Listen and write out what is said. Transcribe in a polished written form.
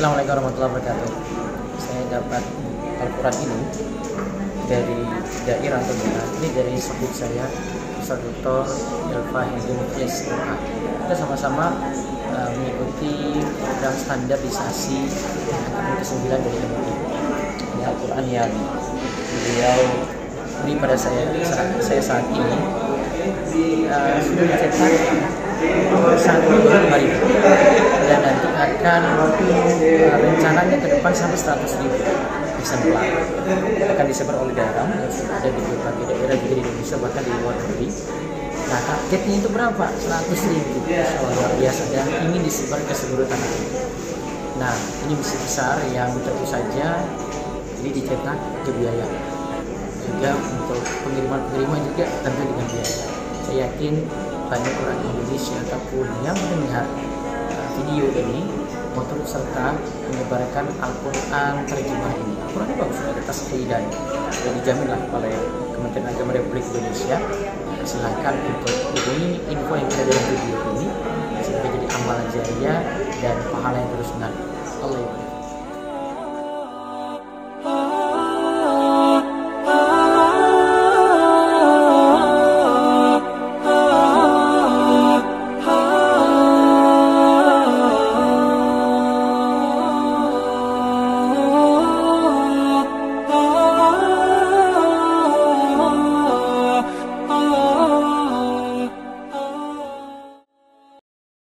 Assalamualaikum warahmatullahi wabarakatuh. Saya dapat Al-Quran ini dari daerah Temuan. Ini dari sahib saya, Ustaz Dr. Elfahidun Fiesra. Kita sama-sama mengikuti program standarisasi angkatan ke-9 dari MUI. Ini Al-Quran yang beliau beri pada saya saat ini sudah dicetak 1.500 dan nanti akan rencananya ke depan sampai 100.000 eksemplar akan disebar oleh Garam yang sudah ada di berbagai daerah juga di Indonesia bahkan di luar negeri. Nah, targetnya itu berapa? 100.000, luar biasa, dan ingin disebar ke seluruh tanah air. Nah, ini misi besar yang tentu saja ini dicetak ke biaya juga untuk pengiriman juga tentu dengan biaya. Saya yakin banyak orang Indonesia ataupun yang mendengar video ini mau turut serta menyebarkan Al-Quran terjemah ini. Al-Quran ini bagus, ada tasdih dan sudah dijamin lah oleh Kementerian Agama Republik Indonesia. Silahkan untuk hubungi info yang ada dalam video ini sehingga jadi amal jariah dan pahala yang terus mengalir. Allah